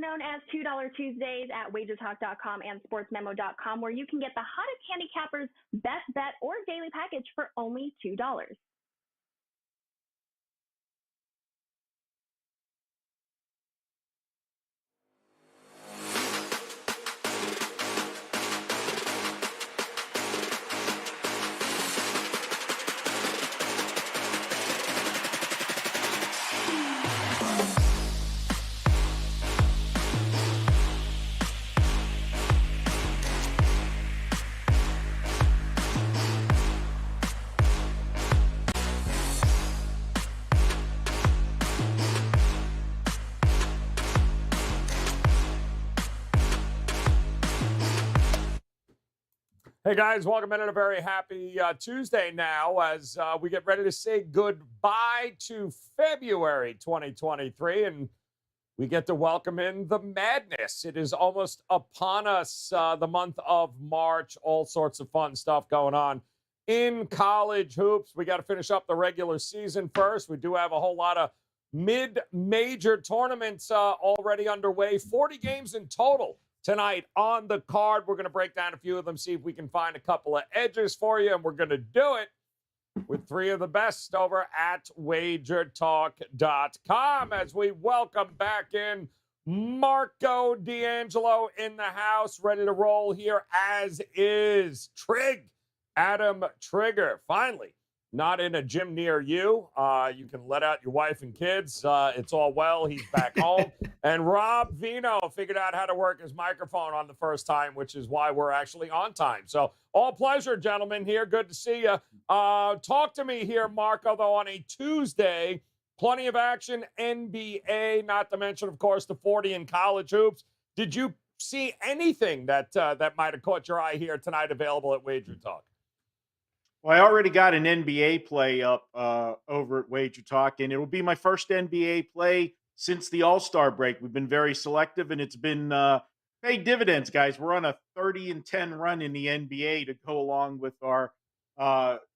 known as $2 Tuesdays at WagerTalk.com and SportsMemo.com, where you can get the hottest handicappers' best bet or daily package for only $2. Hey guys, welcome in on a very happy Tuesday now as we get ready to say goodbye to February 2023 and we get to welcome in the madness. It is almost upon us, the month of March, all sorts of fun stuff going on in college hoops. We got to finish up the regular season first. We do have a whole lot of mid-major tournaments already underway, 40 games in total tonight on the card. We're going to break down a few of them, see if we can find a couple of edges for you, and we're going to do it with three of the best over at WagerTalk.com as we welcome back in Marco D'Angelo in the house, ready to roll here, as is Adam Trigger. Finally, not in a gym near you. You can let out your wife and kids. It's all well. He's back home. And Rob Vino figured out how to work his microphone on the first time, which is why we're actually on time. So all pleasure, gentlemen, here. Good to see you. Talk to me here, Marco, though, on a Tuesday. Plenty of action, NBA, not to mention, of course, the 40 in college hoops. Did you see anything that might have caught your eye here tonight available at Wager Talk? Well, I already got an NBA play up over at Wager Talk, and it will be my first NBA play since the All-Star break. We've been very selective, and it's been paid dividends, guys. We're on a 30-10 run in the NBA to go along with our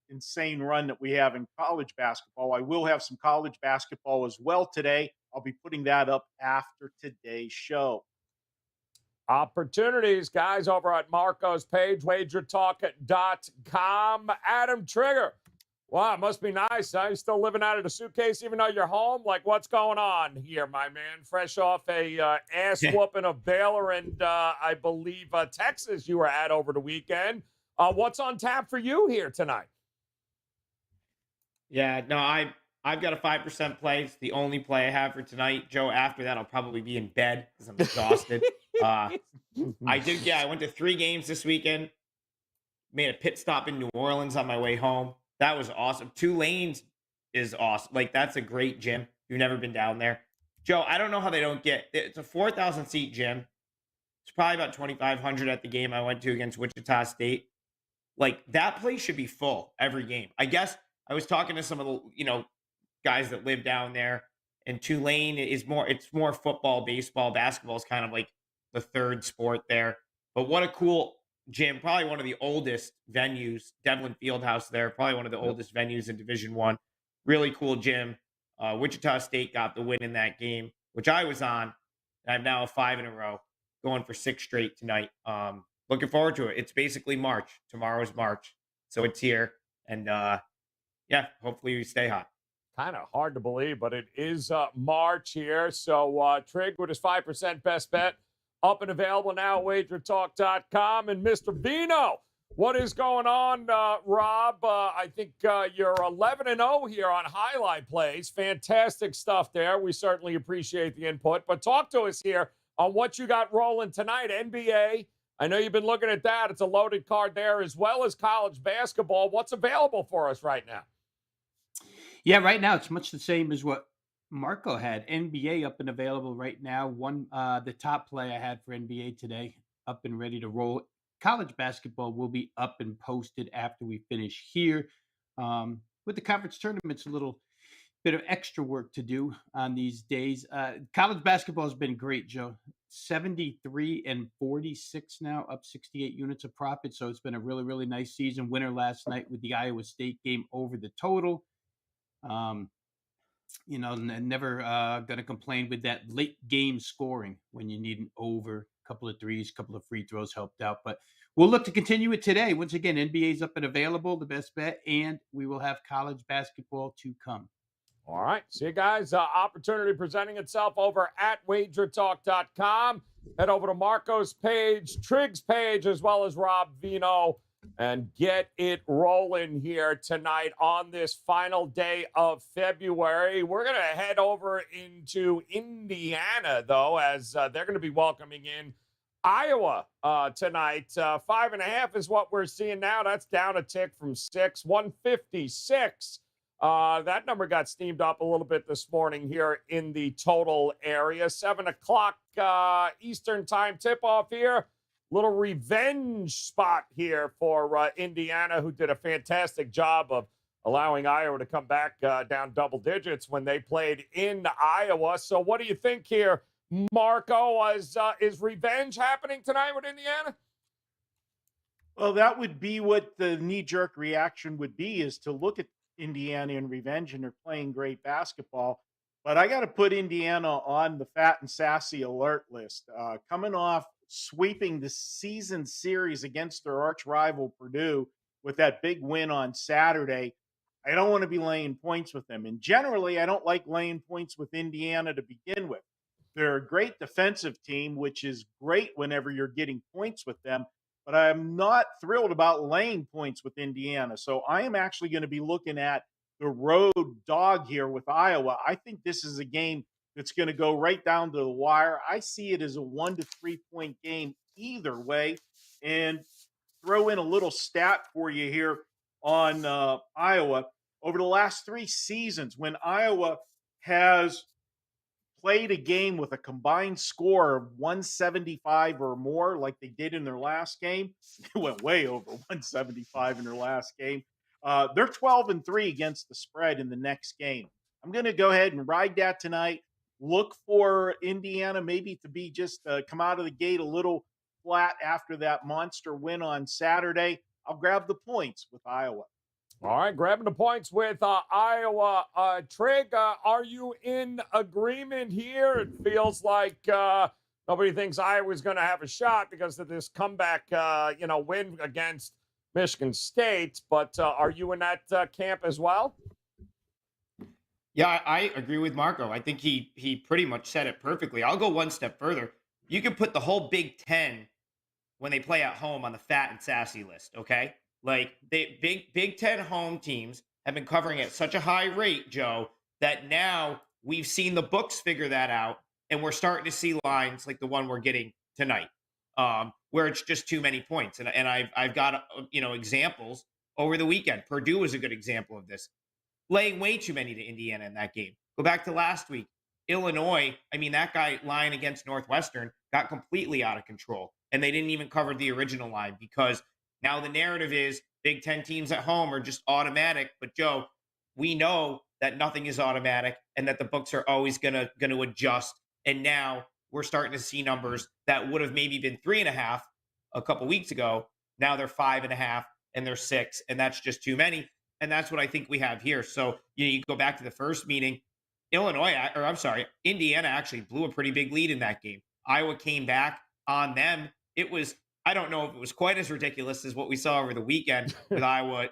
insane run that we have in college basketball. I will have some college basketball as well today. I'll be putting that up after today's show. Opportunities, guys, over at Marco's page, WagerTalk.com. Adam Trigger. Wow, it must be nice, huh? You still living out of the suitcase even though you're home? Like, what's going on here, my man? Fresh off a ass-whooping of Baylor and, I believe, Texas you were at over the weekend. What's on tap for you here tonight? Yeah, no, I've got a 5% play. It's the only play I have for tonight. Joe, after that, I'll probably be in bed because I'm exhausted. I went to 3 games this weekend. Made a pit stop in New Orleans on my way home. That was awesome. Tulane is awesome. Like, that's a great gym. You've never been down there. Joe, I don't know how they don't get it's a 4,000 seat gym. It's probably about 2,500 at the game I went to against Wichita State. Like, that place should be full every game. I guess I was talking to some of the, guys that live down there, and Tulane it's more football, baseball, basketball is kind of like the third sport there. But what a cool gym, probably one of the oldest venues, Devlin Fieldhouse there, probably one of the oldest venues in Division I. Really cool gym. Wichita State got the win in that game, which I was on. And I'm now 5 in a row, going for 6 straight tonight. Looking forward to it. It's basically March. Tomorrow's March. So it's here. And hopefully we stay hot. Kind of hard to believe, but it is March here. So Trig with his 5% best bet up and available now at WagerTalk.com. And Mr. Vino, what is going on, Rob? I think you're 11-0 here on highlight plays. Fantastic stuff there. We certainly appreciate the input. But talk to us here on what you got rolling tonight. NBA, I know you've been looking at that. It's a loaded card there, as well as college basketball. What's available for us right now? Yeah, right now it's much the same as what Marco had. NBA up and available right now. The top play I had for NBA today, up and ready to roll. College basketball will be up and posted after we finish here. With the conference tournaments, a little bit of extra work to do on these days. College basketball has been great, Joe. 73-46 now, up 68 units of profit. So it's been a really, really nice season. Winner last night with the Iowa State game over the total. never going to complain with that late game scoring when you need an over, couple of threes, couple of free throws helped out. But we'll look to continue it today. Once again, NBA's up and available, the best bet, and we will have college basketball to come. All right. See you guys. Opportunity presenting itself over at WagerTalk.com. Head over to Marco's page, Trig's page, as well as Rob Vino, and get it rolling here tonight on this final day of February. We're going to head over into Indiana, though, as they're going to be welcoming in Iowa tonight. 5.5 is what we're seeing now. That's down a tick from 6, 156. That number got steamed up a little bit this morning here in the total area. 7 o'clock Eastern time tip-off here. Little revenge spot here for Indiana, who did a fantastic job of allowing Iowa to come back down double digits when they played in Iowa. So what do you think here, Marco? Is revenge happening tonight with Indiana? Well, that would be what the knee-jerk reaction would be, is to look at Indiana in revenge, and they're playing great basketball. But I got to put Indiana on the fat and sassy alert list. Coming off sweeping the season series against their arch rival Purdue with that big win on Saturday, I don't want to be laying points with them. And generally, I don't like laying points with Indiana to begin with. They're a great defensive team, which is great whenever you're getting points with them. But I'm not thrilled about laying points with Indiana. So I am actually going to be looking at the road dog here with Iowa. I think this is a game that's going to go right down to the wire. I see it as a 1 to 3 point game either way. And throw in a little stat for you here on Iowa. Over the last 3 seasons, when Iowa has played a game with a combined score of 175 or more, like they did in their last game, they went way over 175 in their last game. They're 12-3 against the spread in the next game. I'm going to go ahead and ride that tonight. Look for Indiana maybe to be just come out of the gate a little flat after that monster win on Saturday. I'll grab the points with Iowa. All right, grabbing the points with Iowa. Trig, are you in agreement here? It feels like nobody thinks Iowa's going to have a shot because of this comeback, win against Michigan State. But are you in that camp as well? Yeah, I agree with Marco. I think he pretty much said it perfectly. I'll go one step further. You can put the whole Big Ten when they play at home on the fat and sassy list, okay? Like, Big Ten home teams have been covering at such a high rate, Joe, that now we've seen the books figure that out, and we're starting to see lines like the one we're getting tonight, where it's just too many points. And I've got examples over the weekend. Purdue was a good example of this, laying way too many to Indiana in that game. Go back to last week, Illinois. I mean, that guy line against Northwestern got completely out of control, and they didn't even cover the original line because now the narrative is Big Ten teams at home are just automatic. But Joe, we know that nothing is automatic and that the books are always gonna adjust. And now we're starting to see numbers that would have maybe been 3.5 a couple weeks ago. Now they're 5.5 and they're 6, and that's just too many. And that's what I think we have here. So you go back to the first meeting, Indiana actually blew a pretty big lead in that game. Iowa came back on them. It was, I don't know if it was quite as ridiculous as what we saw over the weekend with Iowa,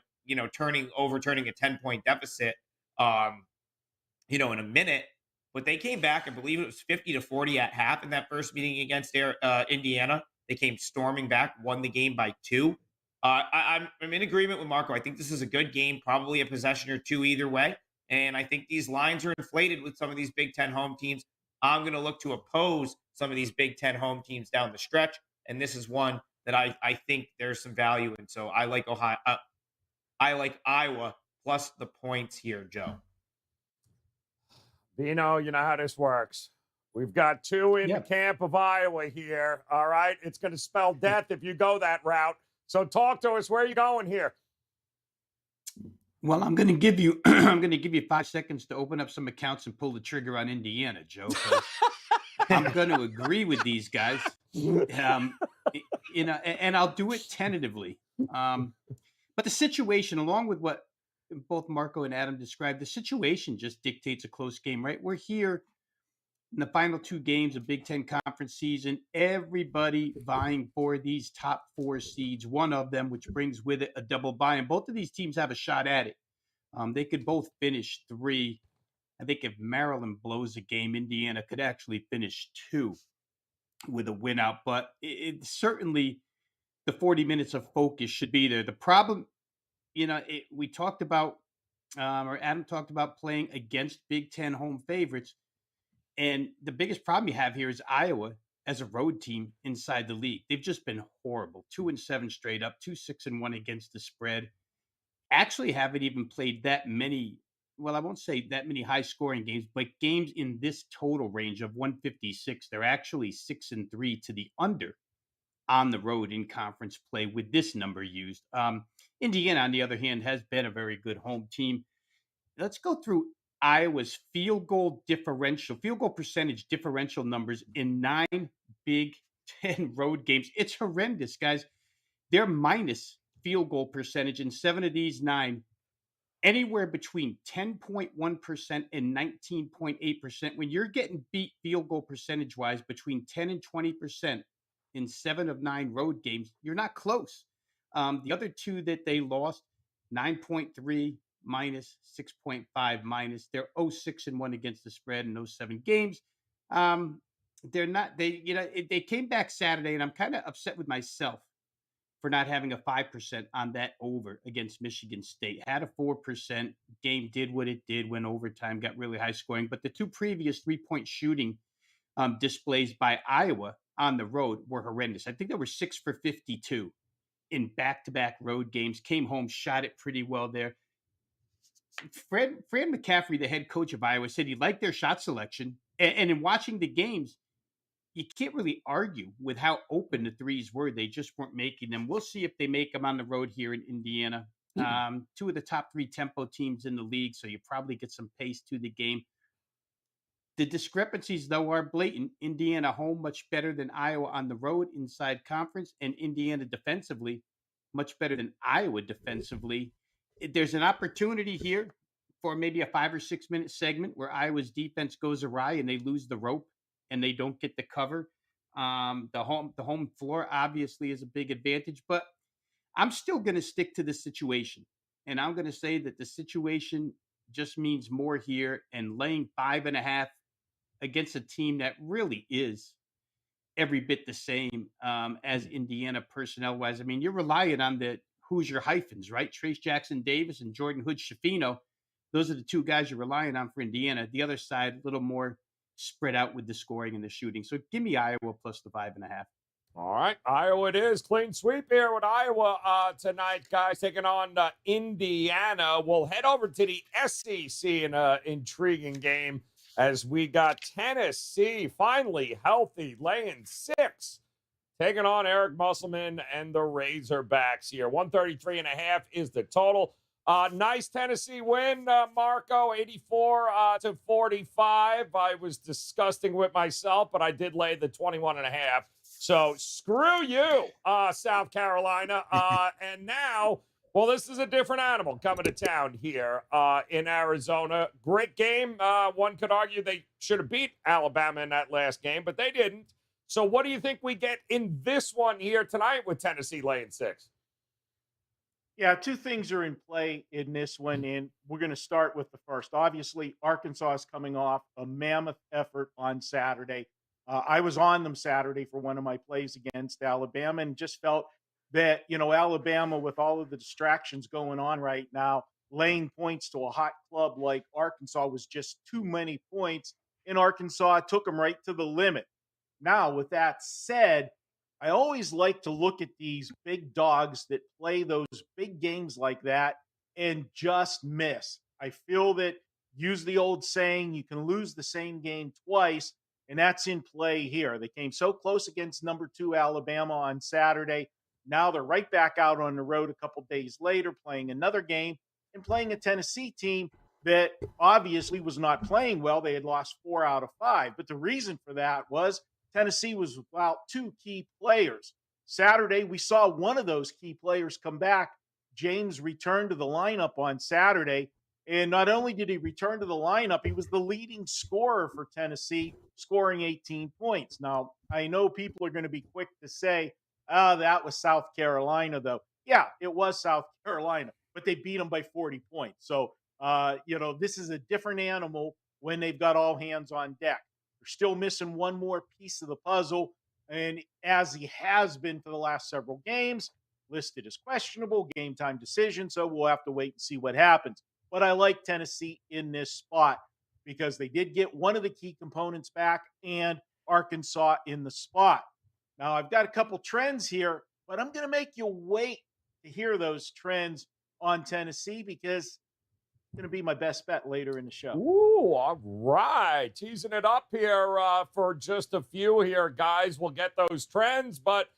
overturning a 10-point deficit, in a minute. But they came back, I believe it was 50-40 at half in that first meeting against Indiana. They came storming back, won the game by 2. I'm in agreement with Marco. I think this is a good game, probably a possession or 2 either way. And I think these lines are inflated with some of these Big Ten home teams. I'm going to look to oppose some of these Big Ten home teams down the stretch. And this is one that I think there's some value in. So I like I like Iowa plus the points here, Joe. Vino, you know how this works. We've got 2 in the camp of Iowa here. All right. It's going to spell death if you go that route. So talk to us. Where are you going here? Well, I'm going to give you 5 seconds to open up some accounts and pull the trigger on Indiana, Joe. I'm going to agree with these guys, and I'll do it tentatively. But the situation, along with what both Marco and Adam described, the situation just dictates a close game, right? We're here in the final two games of Big Ten conference season, everybody vying for these top four seeds, one of them, which brings with it a double bye. And both of these teams have a shot at it. They could both finish 3. I think if Maryland blows a game, Indiana could actually finish 2 with a win out. But it certainly, the 40 minutes of focus should be there. The problem, we talked about, or Adam talked about playing against Big Ten home favorites. And the biggest problem you have here is Iowa as a road team inside the league. They've just been horrible. 2-7 straight up, 2-6-1 against the spread. Actually haven't even played that many, well, I won't say that many high scoring games, but games in this total range of 156. They're actually 6-3 to the under on the road in conference play with this number used. Indiana, on the other hand, has been a very good home team. Let's go through Iowa's field goal percentage differential numbers in 9 Big Ten road games. It's horrendous, guys. They're minus field goal percentage in 7 of these 9, anywhere between 10.1% and 19.8%. When you're getting beat field goal percentage wise between 10 and 20% in 7 of 9 road games, you're not close. The other 2 that they lost, 9.3 minus, 6.5 minus. They're 0-6-1 against the spread in those 7 games. They came back Saturday, and I'm kind of upset with myself for not having a 5% on that over against Michigan State. Had a 4%. Game did what it did, went overtime, got really high scoring. But the 2 previous 3-point shooting displays by Iowa on the road were horrendous. I think they were 6 for 52 in back-to-back road games. Came home, shot it pretty well there. Fran McCaffrey, the head coach of Iowa, said he liked their shot selection. And in watching the games, you can't really argue with how open the threes were. They just weren't making them. We'll see if they make them on the road here in Indiana. 2 of the top 3 tempo teams in the league, so you probably get some pace to the game. The discrepancies, though, are blatant. Indiana home much better than Iowa on the road inside conference, and Indiana defensively much better than Iowa defensively. There's an opportunity here for maybe a 5 or 6 minute segment where Iowa's defense goes awry and they lose the rope and they don't get the cover. The home floor obviously is a big advantage, but I'm still going to stick to the situation. And I'm going to say that the situation just means more here, and laying 5.5 against a team that really is every bit the same as Indiana personnel wise. I mean, you're relying on the Hoosier hyphens, right? Trace Jackson Davis and Jordan Hood Schifino. Those are the 2 guys you're relying on for Indiana. The other side, a little more spread out with the scoring and the shooting. So give me Iowa plus the 5.5. All right, Iowa it is. Clean sweep here with Iowa tonight, guys, taking on Indiana. We'll head over to the SEC in an intriguing game as we got Tennessee finally healthy, laying 6, taking on Eric Musselman and the Razorbacks here. 133.5 is the total. Nice Tennessee win, Marco, 84-45. I was disgusting with myself, but I did lay the 21.5. So screw you, South Carolina. And now, well, this is a different animal coming to town here in Arizona. Great game. One could argue they should have beat Alabama in that last game, but they didn't. So what do you think we get in this one here tonight with Tennessee laying 6? Yeah, 2 things are in play in this one, and we're going to start with the first. Obviously, Arkansas is coming off a mammoth effort on Saturday. I was on them Saturday for one of my plays against Alabama and just felt that, Alabama, with all of the distractions going on right now, laying points to a hot club like Arkansas was just too many points, and Arkansas took them right to the limit. Now, with that said, I always like to look at these big dogs that play those big games like that and just miss. I feel that, use the old saying, you can lose the same game twice, and that's in play here. They came so close against number 2 Alabama on Saturday. Now they're right back out on the road a couple days later, playing another game and playing a Tennessee team that obviously was not playing well. They had lost 4 out of 5. But the reason for that was Tennessee was without 2 key players. Saturday, we saw one of those key players come back James returned to the lineup on Saturday. And not only did he return to the lineup, he was the leading scorer for Tennessee, scoring 18 points. Now, I know people are going to be quick to say, oh, that was South Carolina, though. Yeah, it was South Carolina, but they beat them by 40 points. So, this is a different animal when they've got all hands on deck. They're still missing one more piece of the puzzle. And as he has been for the last several games, listed as questionable, game time decision. So we'll have to wait and see what happens. But I like Tennessee in this spot because they did get one of the key components back and Arkansas in the spot. Now, I've got a couple trends here, but I'm going to make you wait to hear those trends on Tennessee because it's going to be my best bet later in the show. Ooh, all right. Teasing it up here for just a few here, guys. We'll get those trends, but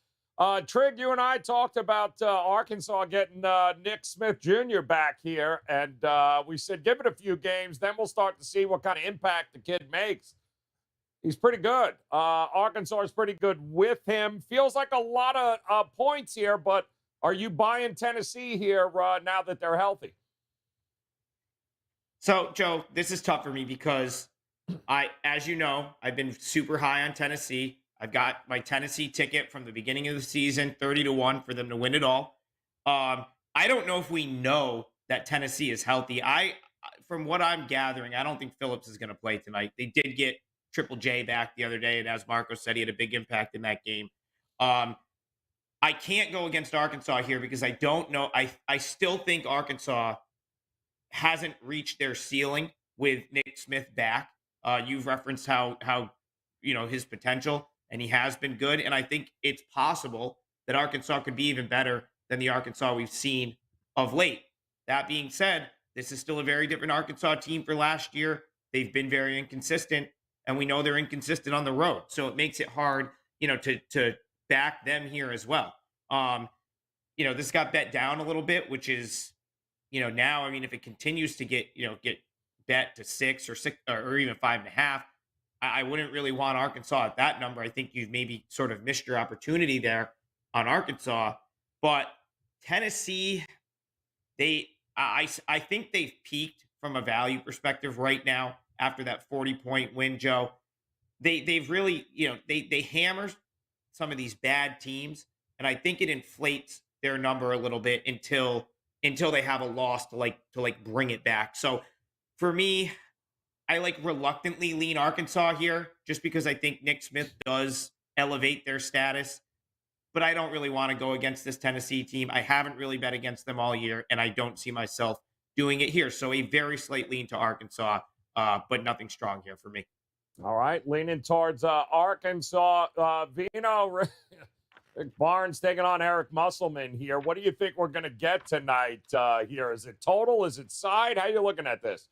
Trig, you and I talked about Arkansas getting Nick Smith Jr. back here, and we said give it a few games, then we'll start to see what kind of impact the kid makes. He's pretty good. Arkansas is pretty good with him. Feels like a lot of points here, but are you buying Tennessee here now that they're healthy? So, Joe, this is tough for me because as you know, I've been super high on Tennessee. I've got my Tennessee ticket from the beginning of the season, 30-1 for them to win it all. I don't know if we know that Tennessee is healthy. From what I'm gathering, I don't think Phillips is going to play tonight. They did get Triple J back the other day, and as Marco said, he had a big impact in that game. I can't go against Arkansas here because I don't know. I still think Arkansas hasn't reached their ceiling with Nick Smith back. You've referenced how his potential, and he has been good. And I think it's possible that Arkansas could be even better than the Arkansas we've seen of late. That being said, this is still a very different Arkansas team for last year. They've been very inconsistent, and we know they're inconsistent on the road. So it makes it hard, to back them here as well. This got bet down a little bit, which is, now, if it continues to get bet to 6 or even 5.5, I wouldn't really want Arkansas at that number. I think you've maybe sort of missed your opportunity there on Arkansas. But Tennessee, I think they've peaked from a value perspective right now after that 40-point win, Joe. They've really, they hammer some of these bad teams, and I think it inflates their number a little bit until they have a loss to bring it back. So for me, I reluctantly lean Arkansas here just because I think Nick Smith does elevate their status, but I don't really want to go against this Tennessee team. I haven't really bet against them all year, and I don't see myself doing it here. So a very slight lean to Arkansas, but nothing strong here for me. All right, leaning towards Arkansas. Vino, Rick Barnes taking on Eric Musselman here. What do you think we're going to get tonight here? Is it total? Is it side? How are you looking at this?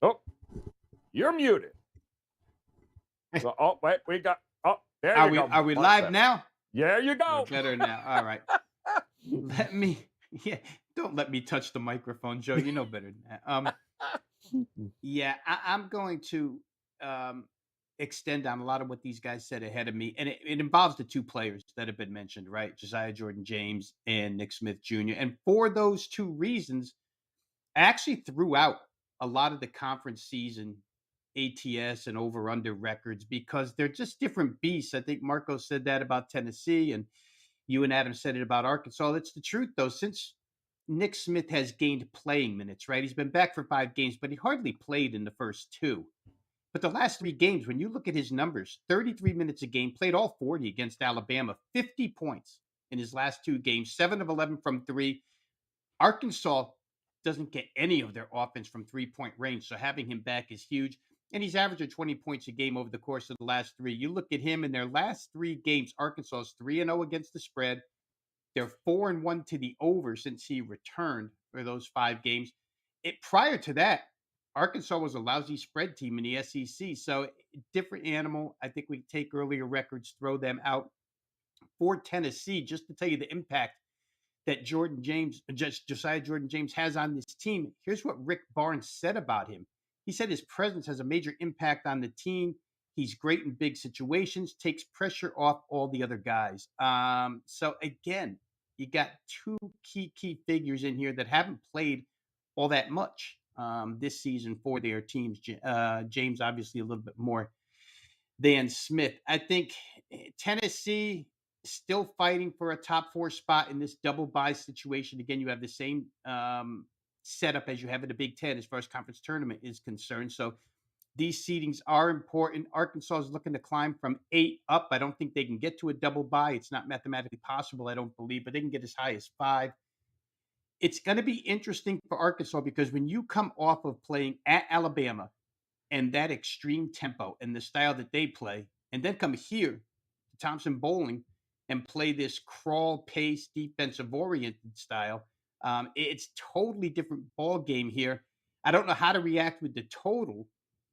Oh, you're muted. So, wait, we got. Oh, there you go. Are we live now? There you go. We're better now. All right. Don't let me touch the microphone, Joe. You know better than that. I'm going to extend on a lot of what these guys said ahead of me, and it involves the two players that have been mentioned, right? Josiah Jordan-James and Nick Smith Jr. And for those two reasons, I actually threw out a lot of the conference season ATS and over-under records because they're just different beasts. I think Marco said that about Tennessee, and you and Adam said it about Arkansas. It's the truth, though. Since Nick Smith has gained playing minutes, right? He's been back for 5 games, but he hardly played in the first 2. But the last 3 games, when you look at his numbers, 33 minutes a game, played all 40 against Alabama, 50 points in his last 2 games, 7 of 11 from 3. Arkansas doesn't get any of their offense from 3-point range, so having him back is huge. And he's averaging 20 points a game over the course of the last 3. You look at him in their last 3 games, Arkansas is 3-0 against the spread. They're 4-1 to the over since he returned for those 5 games. Prior to that, Arkansas was a lousy spread team in the SEC. So different animal. I think we take earlier records, throw them out. For Tennessee, just to tell you the impact that Josiah Jordan-James has on this team, here's what Rick Barnes said about him. He said his presence has a major impact on the team. He's great in big situations, takes pressure off all the other guys. So again, you got two key figures in here that haven't played all that much this season for their teams. James, obviously, a little bit more than Smith. I think Tennessee still fighting for a top 4 spot in this double bye situation. Again, you have the same setup as you have in the Big Ten as far as conference tournament is concerned. So these seedings are important. Arkansas is looking to climb from 8 up. I don't think they can get to a double bye. It's not mathematically possible, I don't believe, but they can get as high as 5. It's going to be interesting for Arkansas because when you come off of playing at Alabama and that extreme tempo and the style that they play, and then come here to Thompson Bowling and play this crawl pace defensive oriented style, it's totally different ball game here. I don't know how to react with the total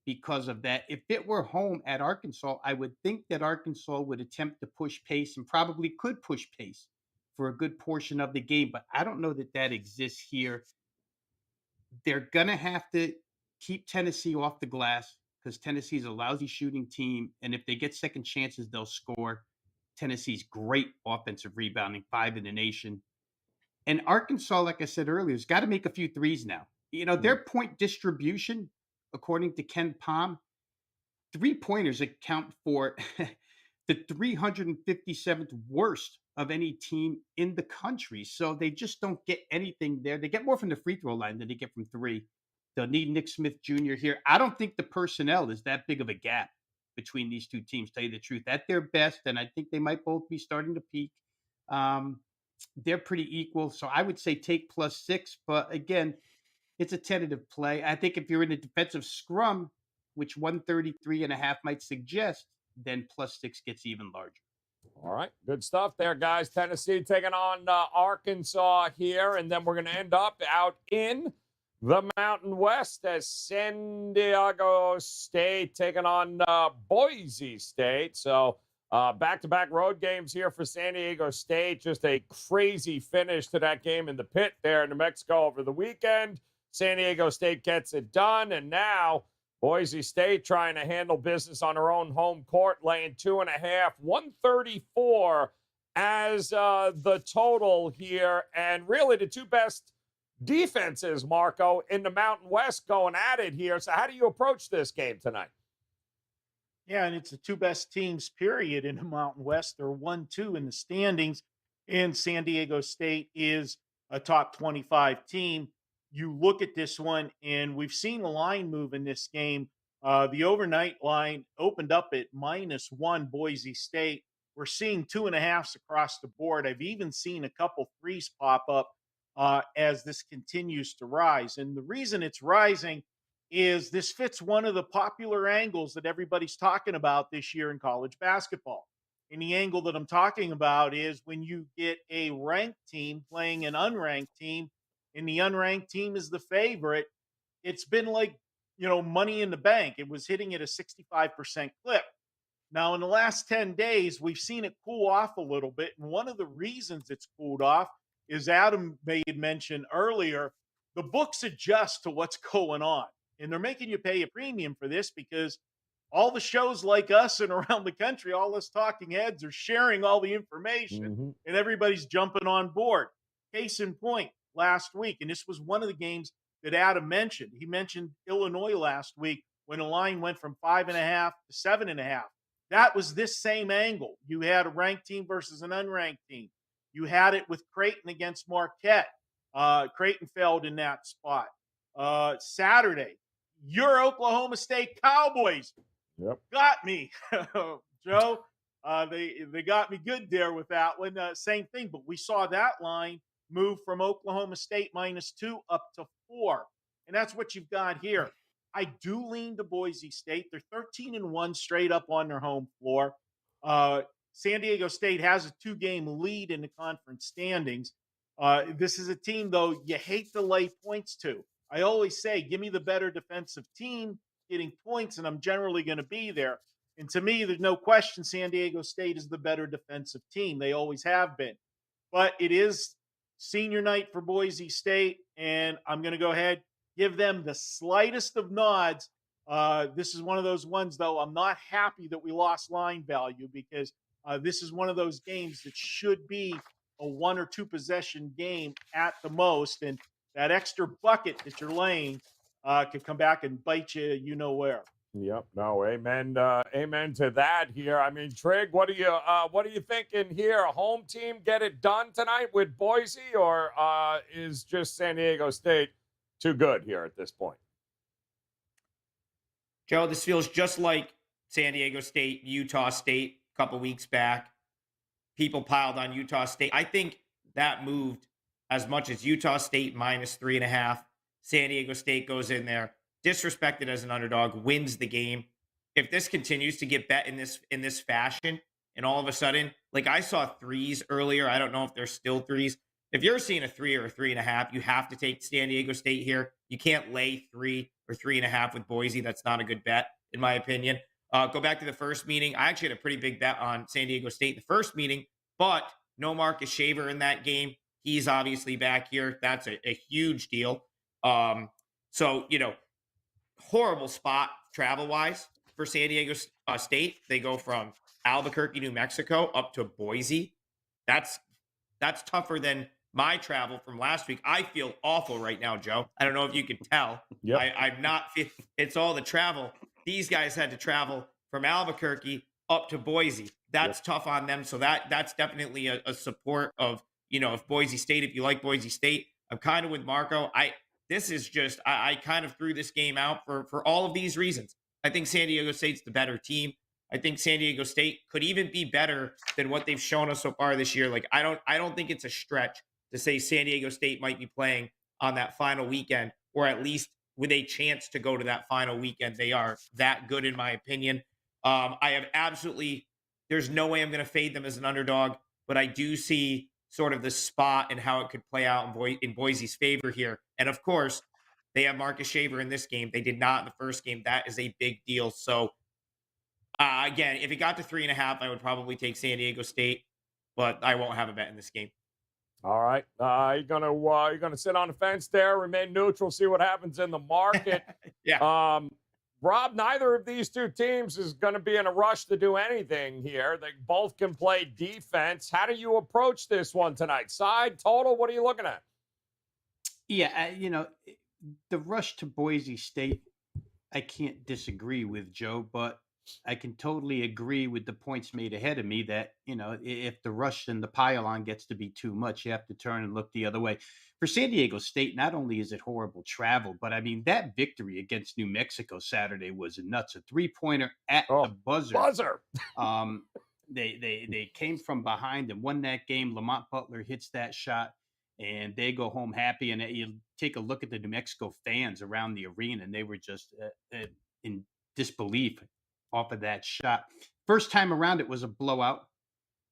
because of that. If it were home at Arkansas, I would think that Arkansas would attempt to push pace and probably could push pace for a good portion of the game, but I don't know that that exists here. They're going to have to keep Tennessee off the glass because Tennessee's a lousy shooting team, and if they get second chances, they'll score. Tennessee's great offensive rebounding, 5 in the nation. And Arkansas, like I said earlier, has got to make a few threes now. You know, their point distribution, according to Ken Palm, 3-pointers account for the 357th worst of any team in the country. So they just don't get anything there. They get more from the free throw line than they get from 3. They'll need Nick Smith Jr. here. I don't think the personnel is that big of a gap between these two teams, tell you the truth. At their best, and I think they might both be starting to peak. They're pretty equal. So I would say take +6. But again, it's a tentative play. I think if you're in a defensive scrum, which 133.5 might suggest, then +6 gets even larger. All right, good stuff there, guys. Tennessee taking on Arkansas here, and then we're going to end up out in the Mountain West as San Diego State taking on Boise State. So back-to-back road games here for San Diego State. Just a crazy finish to that game in the pit there in New Mexico over the weekend. San Diego State gets it done, and now Boise State trying to handle business on her own home court, laying 2.5, 134 as the total here. And really the two best defenses, Marco, in the Mountain West going at it here. So how do you approach this game tonight? Yeah, and it's the two best teams, period, in the Mountain West. They're 1-2 in the standings, and San Diego State is a top 25 team. You look at this one, and we've seen the line move in this game. The overnight line opened up at -1 Boise State. We're seeing 2.5s across the board. I've even seen a couple 3s pop up as this continues to rise. And the reason it's rising is this fits one of the popular angles that everybody's talking about this year in college basketball. And the angle that I'm talking about is when you get a ranked team playing an unranked team, and the unranked team is the favorite. It's been like, money in the bank. It was hitting at a 65% clip. Now, in the last 10 days, we've seen it cool off a little bit. And one of the reasons it's cooled off is Adam made mention earlier, the books adjust to what's going on. And they're making you pay a premium for this because all the shows like us and around the country, all us talking heads are sharing all the information and everybody's jumping on board. Case in point, last week, and this was one of the games that Adam mentioned. He mentioned Illinois last week when the line went from 5.5 to 7.5. That was this same angle. You had a ranked team versus an unranked team. You had it with Creighton against Marquette. Creighton failed in that spot. Saturday, your Oklahoma State Cowboys got me, Joe. They got me good there with that one. Same thing, but we saw that line move from Oklahoma State -2 up to 4. And that's what you've got here. I do lean to Boise State. They're 13-1 straight up on their home floor. San Diego State has a 2-game lead in the conference standings. This is a team, though, you hate to lay points to. I always say, give me the better defensive team getting points, and I'm generally going to be there. And to me, there's no question San Diego State is the better defensive team. They always have been. But it is senior night for Boise State, and I'm going to go ahead, give them the slightest of nods This is one of those ones, though. I'm not happy that we lost line value because this is one of those games that should be a 1 or 2 possession game at the most, and that extra bucket that you're laying could come back and bite you, you know where. Yep. No. Amen. Amen to that. Here. I mean, Trig, what are you thinking here? A home team get it done tonight with Boise, or is just San Diego State too good here at this point? Joe, this feels just like San Diego State, Utah State a couple weeks back. People piled on Utah State. I think that moved as much as Utah State -3.5. San Diego State goes in there, disrespected as an underdog, wins the game. If this continues to get bet in this fashion, and all of a sudden, like I saw threes earlier, I don't know if they're still threes. If you're seeing a 3 or a 3.5, you have to take San Diego State here. You can't lay 3 or 3.5 with Boise. That's not a good bet, in my opinion. Go back to the first meeting. I actually had a pretty big bet on San Diego State in the first meeting, but no Marcus Shaver in that game. He's obviously back here. That's a huge deal. So, horrible spot travel-wise for San Diego State. They go from Albuquerque, New Mexico, up to Boise. That's tougher than my travel from last week. I feel awful right now, Joe. I don't know if you can tell. Yep. I'm not. It's all the travel. These guys had to travel from Albuquerque up to Boise. That's tough on them. So that's definitely a support of, if Boise State, if you like Boise State. I'm kind of with Marco. I kind of threw this game out for all of these reasons. I think San Diego State's the better team. I think San Diego State could even be better than what they've shown us so far this year. Like, I don't think it's a stretch to say San Diego State might be playing on that final weekend, or at least with a chance to go to that final weekend. They are that good, in my opinion. There's no way I'm going to fade them as an underdog, but I do see sort of the spot and how it could play out in Boise's favor here. And of course, they have Marcus Shaver in this game. They did not in the first game. That is a big deal. So again, if it got to 3.5, I would probably take San Diego State, but I won't have a bet in this game. All right. You're gonna sit on the fence there, remain neutral, see what happens in the market. Yeah. Rob, neither of these two teams is going to be in a rush to do anything here. They both can play defense. How do you approach this one tonight? Side, total, what are you looking at? Yeah, the rush to Boise State, I can't disagree with, Joe, but I can totally agree with the points made ahead of me that, if the rush and the pile-on gets to be too much, you have to turn and look the other way. For San Diego State, not only is it horrible travel, but I mean, that victory against New Mexico Saturday was nuts. A 3-pointer at the buzzer. They came from behind and won that game. Lamont Butler hits that shot, and they go home happy. And you take a look at the New Mexico fans around the arena, and they were just in disbelief off of that shot. First time around, it was a blowout,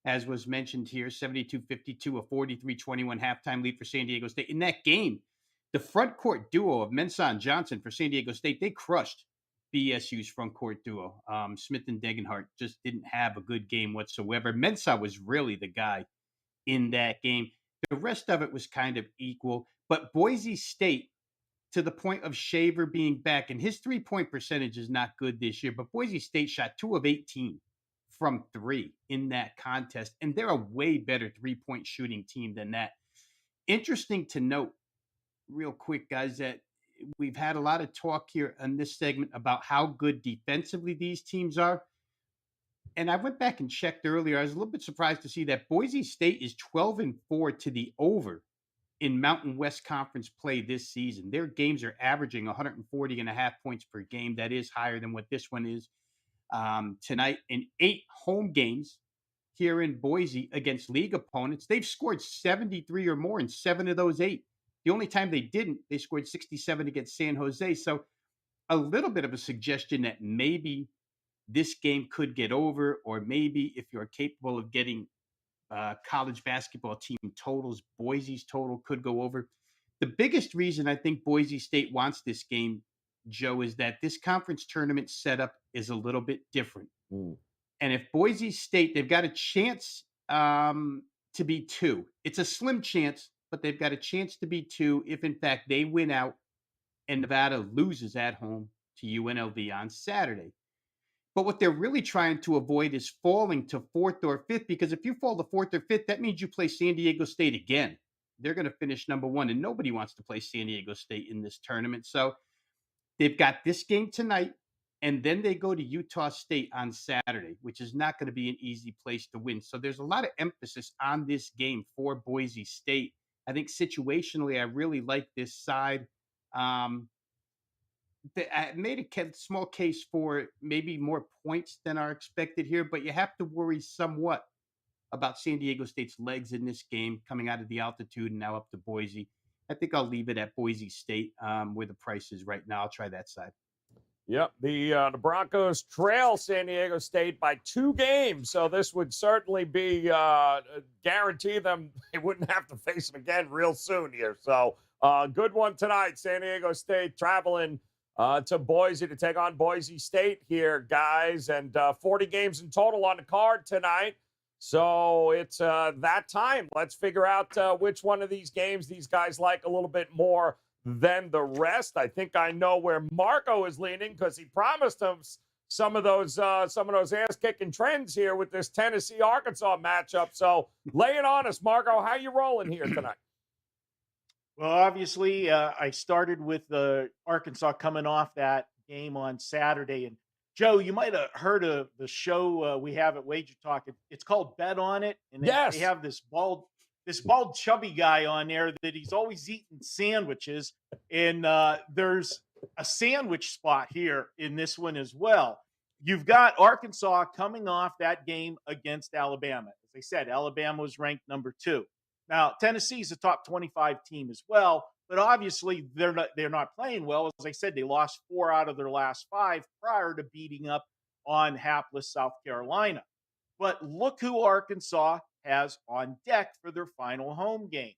as was mentioned here, 72-52, a 43-21 halftime lead for San Diego State. In that game, the front court duo of Mensah and Johnson for San Diego State, they crushed BSU's front court duo. Smith and Degenhart just didn't have a good game whatsoever. Mensah was really the guy in that game. The rest of it was kind of equal, but Boise State, to the point of Shaver being back, and his 3-point percentage is not good this year, but Boise State shot 2 of 18 from 3 in that contest, and they're a way better 3-point shooting team than that. Interesting to note, real quick, guys, that we've had a lot of talk here on this segment about how good defensively these teams are. And I went back and checked earlier. I was a little bit surprised to see that Boise State is 12-4 to the over in Mountain West Conference play this season. Their games are averaging 140.5 points per game. That is higher than what this one is tonight. In 8 home games here in Boise against league opponents, they've scored 73 or more in 7 of those 8. The only time they didn't, they scored 67 against San Jose. So a little bit of a suggestion that maybe this game could get over, or maybe if you're capable of getting college basketball team totals, Boise's total could go over. The biggest reason I think Boise State wants this game, Joe, is that this conference tournament setup is a little bit different. And if Boise State, they've got a chance to be 2. It's a slim chance, but they've got a chance to be 2 if, in fact, they win out and Nevada loses at home to UNLV on Saturday. But what they're really trying to avoid is falling to fourth or fifth, because if you fall to fourth or fifth, that means you play San Diego State again. They're going to finish number one, and nobody wants to play San Diego State in this tournament. So they've got this game tonight, and then they go to Utah State on Saturday, which is not going to be an easy place to win. So there's a lot of emphasis on this game for Boise State. I think situationally, I really like this side. I made a small case for maybe more points than are expected here, but you have to worry somewhat about San Diego State's legs in this game coming out of the altitude and now up to Boise. I think I'll leave it at Boise State where the price is right now. I'll try that side. Yep, the Broncos trail San Diego State by 2 games, so this would certainly be guarantee them they wouldn't have to face them again real soon here. So good one tonight. San Diego State traveling to Boise to take on Boise State here, guys, and 40 games in total on the card tonight. So it's that time. Let's figure out which one of these games these guys like a little bit more than the rest. I think I know where Marco is leaning because he promised him some of those ass-kicking trends here with this Tennessee-Arkansas matchup. So lay it on us, Marco. How you rolling here tonight? Well, obviously, I started with Arkansas coming off that game on Saturday. And Joe, you might have heard of the show we have at Wager Talk. It's called Bet On It, and they have this bald chubby guy on there that he's always eating sandwiches. And there's a sandwich spot here in this one as well. You've got Arkansas coming off that game against Alabama. As I said, Alabama was ranked number 2. Now, Tennessee's a top 25 team as well, but obviously they're not playing well. As I said, they lost 4 out of their last 5 prior to beating up on hapless South Carolina. But look who Arkansas has on deck for their final home game.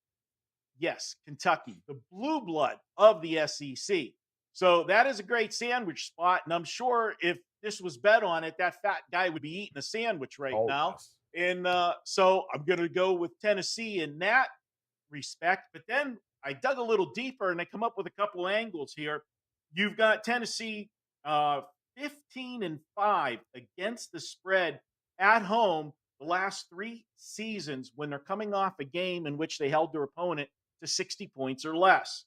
Yes, Kentucky, the blue blood of the SEC. So that is a great sandwich spot, and I'm sure if this was bet on it, that fat guy would be eating a sandwich right now. Yes. And so I'm going to go with Tennessee in that respect. But then I dug a little deeper and I come up with a couple angles here. You've got Tennessee 15-5 against the spread at home the last 3 seasons when they're coming off a game in which they held their opponent to 60 points or less.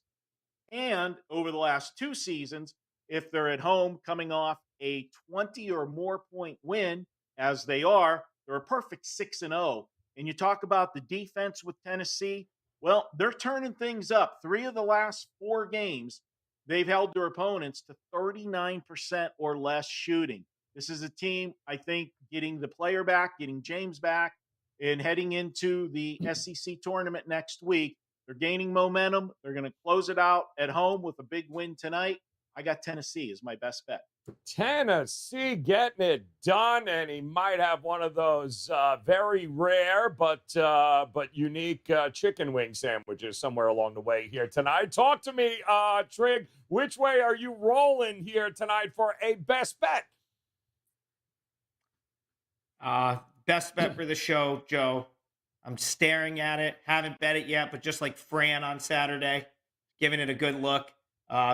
And over the last 2 seasons, if they're at home coming off a 20 or more point win, as they are, they're a perfect 6-0. And you talk about the defense with Tennessee. Well, they're turning things up. 3 of the last 4 games, they've held their opponents to 39% or less shooting. This is a team, I think, getting the player back, getting James back, and heading into the SEC tournament next week. They're gaining momentum. They're going to close it out at home with a big win tonight. I got Tennessee as my best bet. Tennessee getting it done, and he might have one of those very rare but unique chicken wing sandwiches somewhere along the way here tonight. Talk to me, Trig. Which way are you rolling here tonight for a best bet? Best bet for the show, Joe. I'm staring at it. Haven't bet it yet, but just like Fran on Saturday, giving it a good look.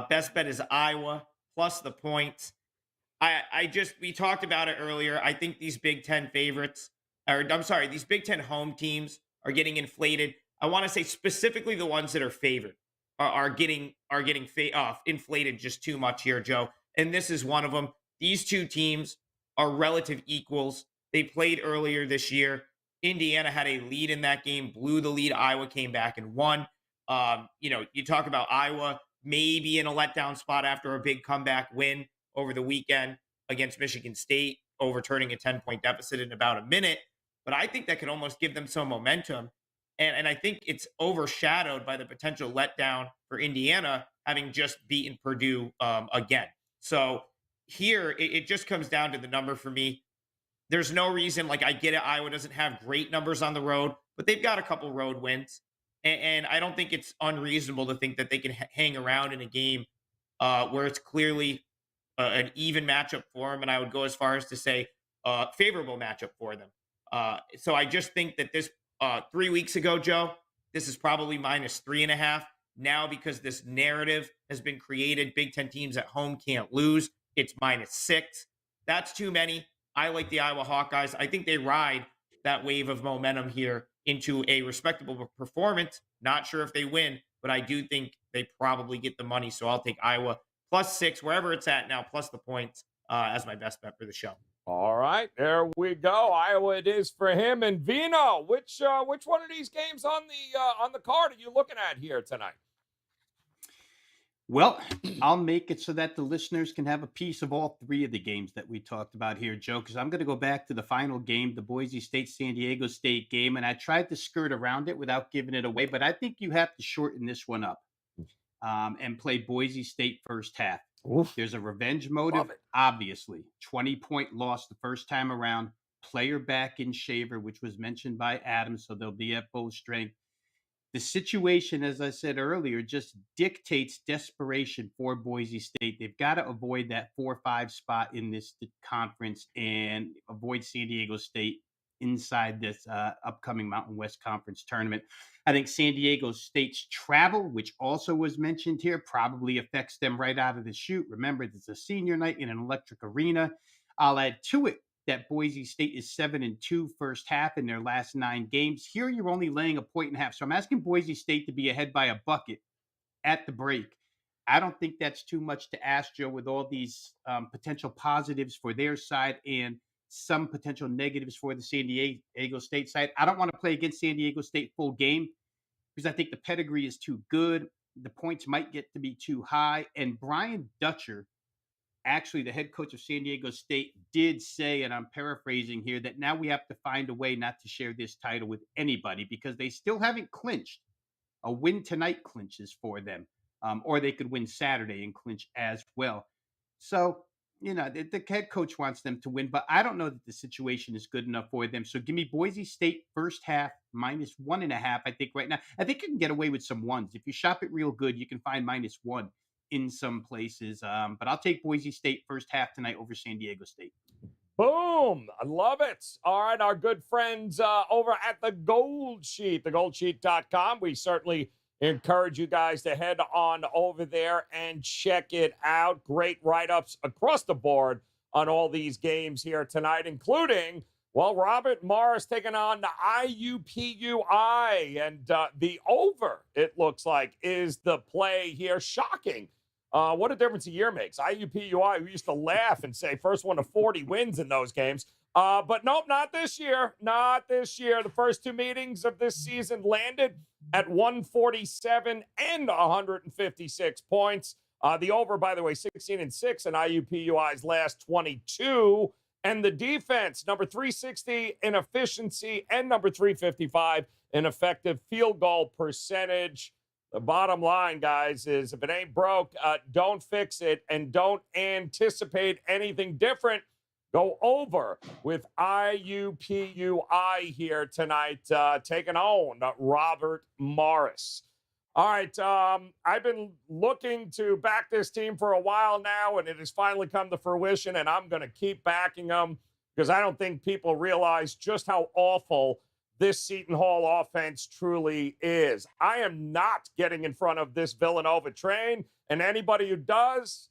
Best bet is Iowa plus the points. We talked about it earlier. I think these Big Ten these Big Ten home teams are getting inflated. I want to say specifically the ones that are favored are getting inflated just too much here, Joe. And this is one of them. These 2 teams are relative equals. They played earlier this year. Indiana had a lead in that game, blew the lead. Iowa came back and won. You talk about Iowa maybe in a letdown spot after a big comeback win over the weekend against Michigan State, overturning a 10-point deficit in about a minute. But I think that could almost give them some momentum. And I think it's overshadowed by the potential letdown for Indiana having just beaten Purdue again. So here, it just comes down to the number for me. There's no reason, I get it, Iowa doesn't have great numbers on the road, but they've got a couple road wins. And I don't think it's unreasonable to think that they can hang around in a game where it's clearly an even matchup for them. And I would go as far as to say favorable matchup for them. So I just think that this 3 weeks ago, Joe, this is probably -3.5. Now, because this narrative has been created, Big Ten teams at home can't lose. It's -6. That's too many. I like the Iowa Hawkeyes. I think they ride that wave of momentum here into a respectable performance. Not sure if they win, but I do think they probably get the money. So I'll take Iowa +6, wherever it's at now, plus the points as my best bet for the show. All right, there we go. Iowa it is for him. And Vino, which one of these games on the card are you looking at here tonight? Well, I'll make it so that the listeners can have a piece of all three of the games that we talked about here, Joe, because I'm going to go back to the final game, the Boise State-San Diego State game, and I tried to skirt around it without giving it away, but I think you have to shorten this one up and play Boise State first half. Oof. There's a revenge motive, obviously. 20-point loss the first time around. Player back in Shaver, which was mentioned by Adam, so they'll be at full strength. The situation, as I said earlier, just dictates desperation for Boise State. They've got to avoid that 4-5 spot in this conference and avoid San Diego State inside this upcoming Mountain West Conference tournament. I think San Diego State's travel, which also was mentioned here, probably affects them right out of the chute. Remember, it's a senior night in an electric arena. I'll add to it that Boise State is 7-2 first half in their last 9 games. Here, you're only laying 1.5. So I'm asking Boise State to be ahead by a bucket at the break. I don't think that's too much to ask, Joe, with all these potential positives for their side and some potential negatives for the San Diego State side. I don't want to play against San Diego State full game because I think the pedigree is too good. The points might get to be too high. And Brian Dutcher, actually, the head coach of San Diego State, did say, and I'm paraphrasing here, that now we have to find a way not to share this title with anybody because they still haven't clinched. A win tonight clinches for them, or they could win Saturday and clinch as well. So, the head coach wants them to win, but I don't know that the situation is good enough for them. So give me Boise State first half -1.5, I think right now. I think you can get away with some ones. If you shop it real good, you can find -1 in some places. But I'll take Boise State first half tonight over San Diego State. Boom. I love it. All right, our good friends over at the Gold Sheet, thegoldsheet.com. We certainly encourage you guys to head on over there and check it out. Great write-ups across the board on all these games here tonight, including, well, Robert Morris taking on the IUPUI. And the over, it looks like, is the play here. Shocking. What a difference a year makes. IUPUI, we used to laugh and say first one to 40 wins in those games. But nope, not this year. Not this year. The first 2 meetings of this season landed at 147 and 156 points. The over, by the way, 16-6 in IUPUI's last 22. And the defense, number 360 in efficiency and number 355 in effective field goal percentage. The bottom line, guys, is if it ain't broke, don't fix it and don't anticipate anything different. Go over with IUPUI here tonight, taking on Robert Morris. All right, I've been looking to back this team for a while now, and it has finally come to fruition, and I'm going to keep backing them because I don't think people realize just how awful this Seton Hall offense truly is. I am not getting in front of this Villanova train, and anybody who does,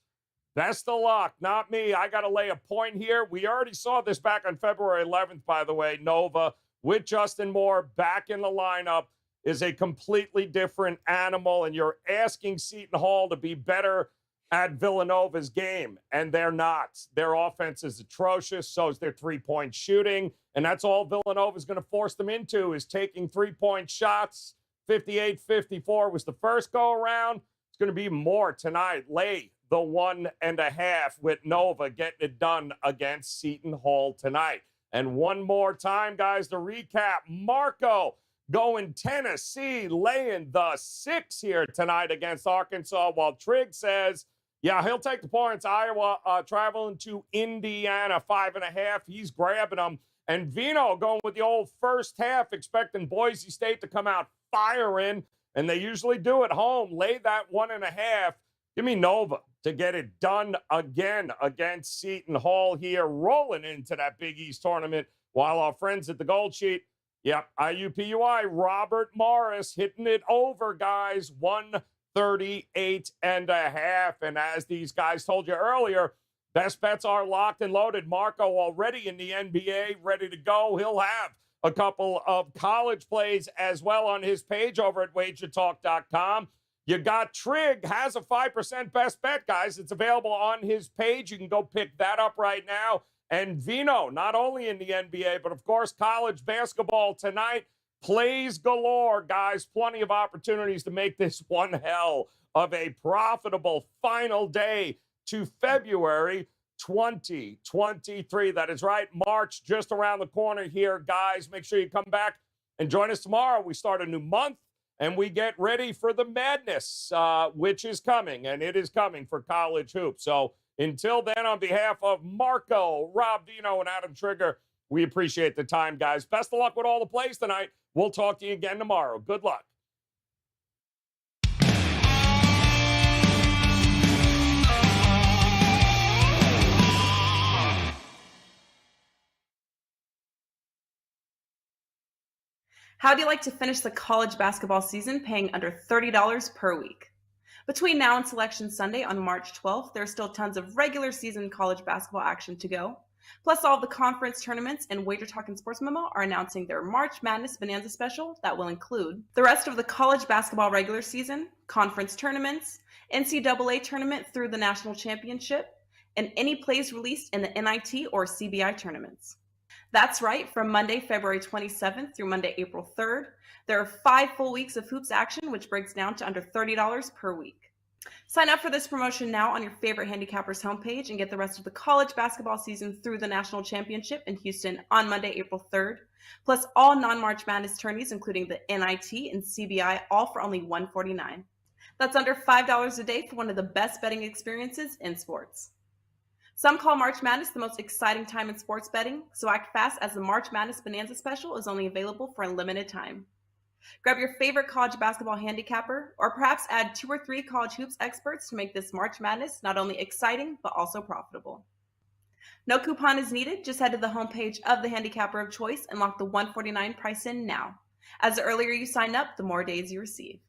best of luck. Not me. I got to lay a point here. We already saw this back on February 11th, by the way. Nova with Justin Moore back in the lineup is a completely different animal, and you're asking Seton Hall to be better at Villanova's game, and they're not. Their offense is atrocious, so is their three-point shooting, and that's all Villanova's going to force them into is taking three-point shots. 58-54 was the first go-around. It's going to be more tonight. Lay the 1.5 with Nova getting it done against Seton Hall tonight. And one more time, guys, to recap, Marco going Tennessee, laying the 6 here tonight against Arkansas, while Trigg says, yeah, he'll take the points. Iowa traveling to Indiana, 5.5. He's grabbing them. And Vino going with the old first half, expecting Boise State to come out firing, and they usually do at home. Lay that 1.5. Give me Nova to get it done again against Seton Hall here, rolling into that Big East tournament, while our friends at the Gold Sheet, yep, IUPUI, Robert Morris hitting it over, guys. 38.5. And as these guys told you earlier, best bets are locked and loaded. Marco already in the NBA, ready to go. He'll have a couple of college plays as well on his page over at WagerTalk.com. You got Trig has a 5% best bet, guys. It's available on his page. You can go pick that up right now. And Vino, not only in the NBA, but of course, college basketball tonight. Plays galore, guys. Plenty of opportunities to make this one hell of a profitable final day to February 2023. That is right. March just around the corner here, guys. Make sure you come back and join us tomorrow. We start a new month and we get ready for the madness, which is coming, and it is coming for college hoops. So until then, on behalf of Marco, Rob Vino, and Adam Trigger, we appreciate the time, guys. Best of luck with all the plays tonight. We'll talk to you again tomorrow. Good luck. How do you like to finish the college basketball season paying under $30 per week? Between now and Selection Sunday on March 12th, there's still tons of regular season college basketball action to go. Plus, all of the conference tournaments and WagerTalk and Sports Memo are announcing their March Madness Bonanza special that will include the rest of the college basketball regular season, conference tournaments, NCAA tournament through the national championship, and any plays released in the NIT or CBI tournaments. That's right, from Monday, February 27th through Monday, April 3rd, there are 5 full weeks of hoops action, which breaks down to under $30 per week. Sign up for this promotion now on your favorite handicapper's homepage and get the rest of the college basketball season through the national championship in Houston on Monday, April 3rd, plus all non-March Madness tourneys, including the NIT and CBI, all for only $149. That's under $5 a day for one of the best betting experiences in sports. Some call March Madness the most exciting time in sports betting, so act fast as the March Madness Bonanza special is only available for a limited time. Grab your favorite college basketball handicapper, or perhaps add 2 or 3 college hoops experts to make this March Madness not only exciting, but also profitable. No coupon is needed. Just head to the homepage of the handicapper of choice and lock the $149 price in now. As the earlier you sign up, the more days you receive.